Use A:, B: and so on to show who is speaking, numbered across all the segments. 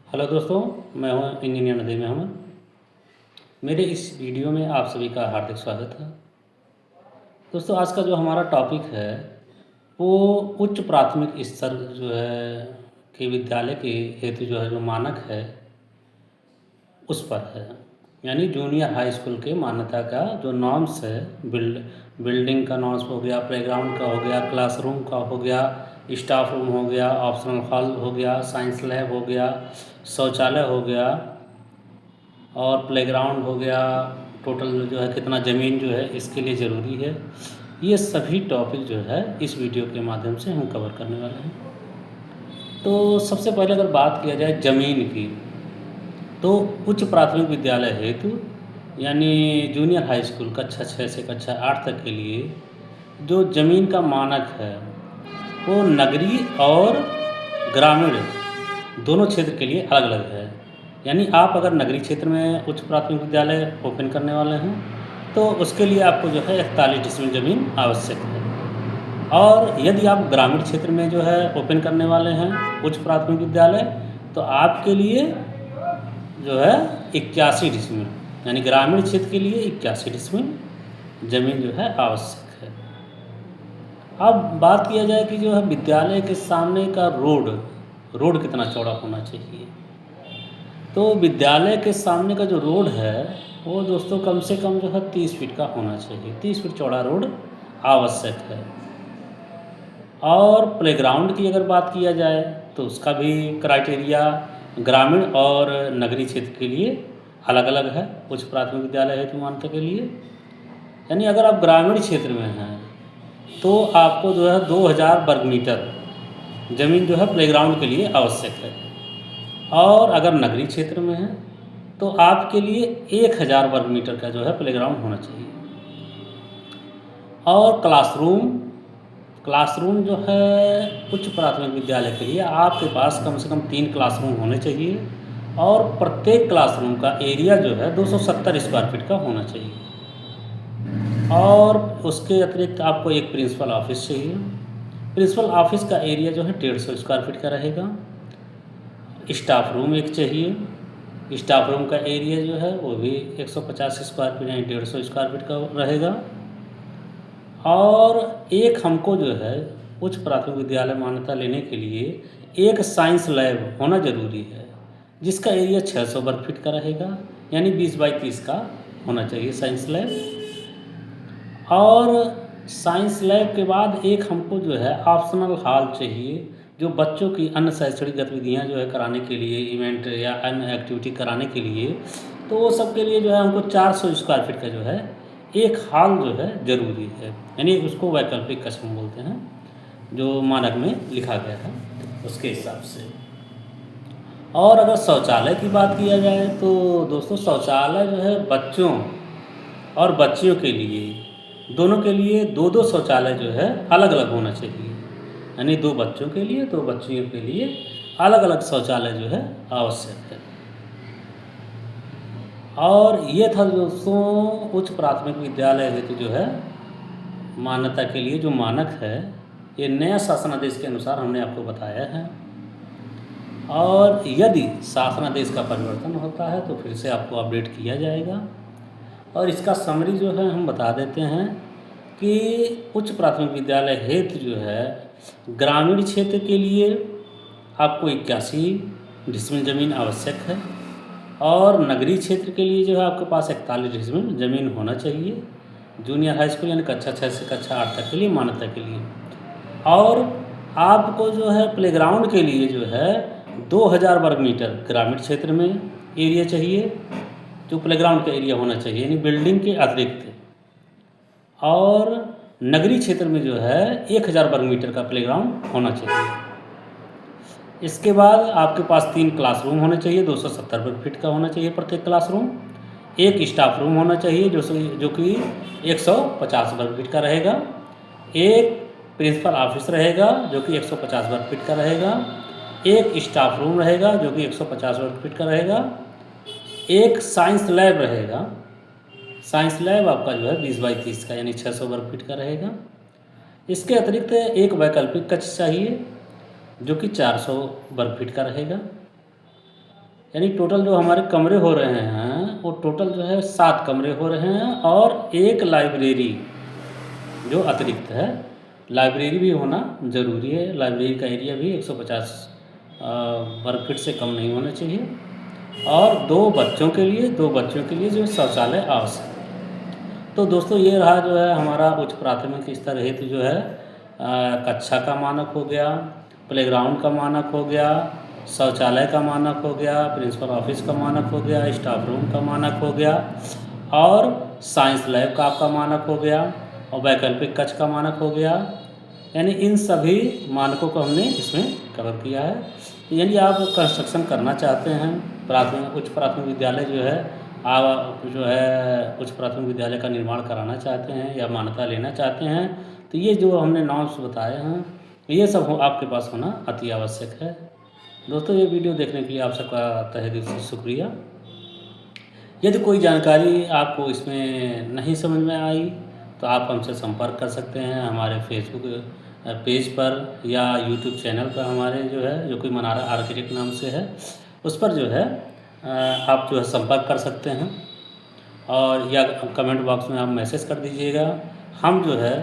A: Hello दोस्तों, मैं हूं इंजीनियर नदीम अहमद। मेरे इस वीडियो में आप सभी का हार्दिक स्वागत है। दोस्तों, आज का जो हमारा टॉपिक है वो उच्च प्राथमिक स्तर जो है के विद्यालय के हेतु जो है जो मानक है उस पर है। यानी जूनियर हाई स्कूल के मान्यता का जो नॉर्म्स है, बिल्डिंग का नॉर्म्स हो गया, प्लेग्राउंड का हो गया, क्लासरूम का हो गया, स्टाफ रूम हो गया, ऑप्शनल हॉल हो गया, साइंस लैब हो गया, शौचालय हो गया और प्लेग्राउंड हो गया। टोटल जो है कितना ज़मीन जो है इसके लिए ज़रूरी है। ये सभी टॉपिक जो है इस वीडियो के माध्यम से हम कवर करने वाले हैं। तो सबसे पहले अगर बात किया जाए ज़मीन की, तो उच्च प्राथमिक विद्यालय हेतु यानी जूनियर हाई स्कूल कक्षा 6 से कक्षा 8 तक के लिए जो ज़मीन का मानक है वो नगरीय और ग्रामीण दोनों क्षेत्र के लिए अलग अलग है। यानी आप अगर नगरीय क्षेत्र में उच्च प्राथमिक विद्यालय ओपन करने वाले हैं तो उसके लिए आपको जो है 41 डिसमिल ज़मीन आवश्यक है। और यदि आप ग्रामीण क्षेत्र में जो है ओपन करने वाले हैं उच्च प्राथमिक विद्यालय, तो आपके लिए जो है 81 डिसमिल, यानी ग्रामीण क्षेत्र के लिए 81 डिसमिल ज़मीन जो है आवश्यक है। अब बात किया जाए कि जो है विद्यालय के सामने का रोड कितना चौड़ा होना चाहिए। तो विद्यालय के सामने का जो रोड है वो दोस्तों कम से कम जो है 30 फीट का होना चाहिए। 30 फीट चौड़ा रोड आवश्यक है। और प्लेग्राउंड की अगर बात किया जाए तो उसका भी क्राइटेरिया ग्रामीण और नगरीय क्षेत्र के लिए अलग अलग है। उच्च प्राथमिक विद्यालय हेतु मान्यता के लिए यानी अगर आप ग्रामीण क्षेत्र में हैं तो आपको जो है 2000 वर्ग मीटर ज़मीन जो है प्लेग्राउंड के लिए आवश्यक है। और अगर नगरीय क्षेत्र में है तो आपके लिए 1000 वर्ग मीटर का जो है प्लेग्राउंड होना चाहिए। और क्लासरूम जो है उच्च प्राथमिक विद्यालय के लिए आपके पास कम से कम 3 क्लासरूम होने चाहिए और प्रत्येक क्लासरूम का एरिया जो है 270 स्क्वायर फीट का होना चाहिए। और उसके अतिरिक्त आपको एक प्रिंसिपल ऑफिस चाहिए। प्रिंसिपल ऑफिस का एरिया जो है 150 स्क्वायर फीट का रहेगा। स्टाफ रूम एक चाहिए। स्टाफ रूम का एरिया जो है वो भी 150 स्क्वायर फीट यानी 150 स्क्वायर फीट का रहेगा। और एक हमको जो है उच्च प्राथमिक विद्यालय मान्यता लेने के लिए एक साइंस लैब होना ज़रूरी है, जिसका एरिया 600 वर्ग फीट का रहेगा, यानी 20 बाई 30 का होना चाहिए साइंस लैब। और साइंस लैब के बाद एक हमको जो है ऑप्शनल हॉल चाहिए, जो बच्चों की अन्य शैक्षणिक गतिविधियाँ जो है कराने के लिए, इवेंट या अन्य एक्टिविटी कराने के लिए, तो वो सब के लिए जो है हमको 400 स्क्वायर फीट का जो है एक हॉल जो है ज़रूरी है। यानी उसको वैकल्पिक कक्ष बोलते हैं, जो मानक में लिखा गया था उसके हिसाब से। और अगर शौचालय की बात किया जाए तो दोस्तों शौचालय जो है बच्चों और बच्चियों के लिए दोनों के लिए 2-2 शौचालय जो है अलग अलग होना चाहिए। यानी 2 बच्चों के लिए 2 बच्चियों के लिए अलग अलग शौचालय जो है आवश्यक है। और ये था दोस्तों उच्च प्राथमिक विद्यालय हेतु जो है मान्यता के लिए जो मानक है, ये नया शासनादेश के अनुसार हमने आपको बताया है। और यदि शासनादेश का परिवर्तन होता है तो फिर से आपको अपडेट किया जाएगा। और इसका समरी जो है हम बता देते हैं कि उच्च प्राथमिक विद्यालय हेतु जो है ग्रामीण क्षेत्र के लिए आपको 81 डिसमिल ज़मीन आवश्यक है। और नगरीय क्षेत्र के लिए जो है आपके पास 41 डिसमिल ज़मीन होना चाहिए। जूनियर हाई स्कूल यानी कक्षा 6 से कक्षा 8 तक के लिए मान्यता के लिए। और आपको जो है प्लेग्राउंड के लिए जो है 2000 वर्ग मीटर ग्रामीण क्षेत्र में एरिया चाहिए, जो प्लेग्राउंड का एरिया होना चाहिए यानी बिल्डिंग के अतिरिक्त। और नगरीय क्षेत्र में जो है 1000 वर्ग मीटर का प्लेग्राउंड होना चाहिए। इसके बाद आपके पास 3 क्लासरूम होने चाहिए, 270 वर्ग फीट का होना चाहिए प्रत्येक क्लासरूम। एक स्टाफ रूम होना चाहिए जो कि 150 वर्ग फीट का रहेगा। एक प्रिंसिपल ऑफिस रहेगा जो कि 150 वर्ग फीट का रहेगा। एक स्टाफ रूम रहेगा जो कि 150 वर्ग फीट का रहेगा। एक साइंस लैब रहेगा। साइंस लैब आपका जो है 20 बाई 30 का यानी 600 वर्ग फीट का रहेगा। इसके अतिरिक्त एक वैकल्पिक कक्ष चाहिए जो कि 400 वर्ग फीट का रहेगा। यानी टोटल जो हमारे कमरे हो रहे हैं वो टोटल जो है 7 कमरे हो रहे हैं और एक लाइब्रेरी जो अतिरिक्त है। लाइब्रेरी भी होना ज़रूरी है। लाइब्रेरी का एरिया भी 150 वर्ग फीट से कम नहीं होना चाहिए और 2 बच्चों के लिए जो शौचालय आवश्यक है। तो दोस्तों ये रहा जो है हमारा उच्च प्राथमिक स्तर हेतु जो है कक्षा का मानक हो गया, प्लेग्राउंड का मानक हो गया, शौचालय का मानक हो गया, प्रिंसिपल ऑफिस का मानक हो गया, स्टाफ रूम का मानक हो गया और साइंस लैब का आपका मानक हो गया और वैकल्पिक कक्ष का मानक हो गया। यानी इन सभी मानकों को हमने इसमें कवर किया है। तो यानी आप कंस्ट्रक्शन करना चाहते हैं, उच्च प्राथमिक विद्यालय जो है आप जो है उच्च प्राथमिक विद्यालय का निर्माण कराना चाहते हैं या मान्यता लेना चाहते हैं, तो ये जो हमने नॉर्म्स बताए हैं ये सब आपके पास होना अति आवश्यक है। दोस्तों ये वीडियो देखने के लिए आप सबका तहे दिल से शुक्रिया। यदि कोई जानकारी आपको इसमें नहीं समझ में आई तो आप हमसे संपर्क कर सकते हैं हमारे फेसबुक पेज पर या यूट्यूब चैनल पर हमारे जो है जो कि मनारा आर्किटेक्ट नाम से है, उस पर जो है आप जो है संपर्क कर सकते हैं और या कमेंट बॉक्स में आप मैसेज कर दीजिएगा। हम जो है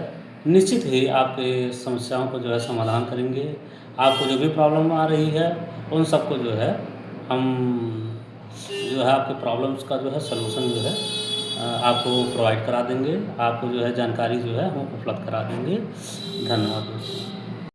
A: निश्चित ही आपके समस्याओं को जो है समाधान करेंगे। आपको जो भी प्रॉब्लम आ रही है उन सबको जो है हम जो है आपके प्रॉब्लम्स का जो है सलूशन जो है आपको प्रोवाइड करा देंगे। आपको जो है जानकारी जो है हम उपलब्ध करा देंगे। धन्यवाद दोस्तों।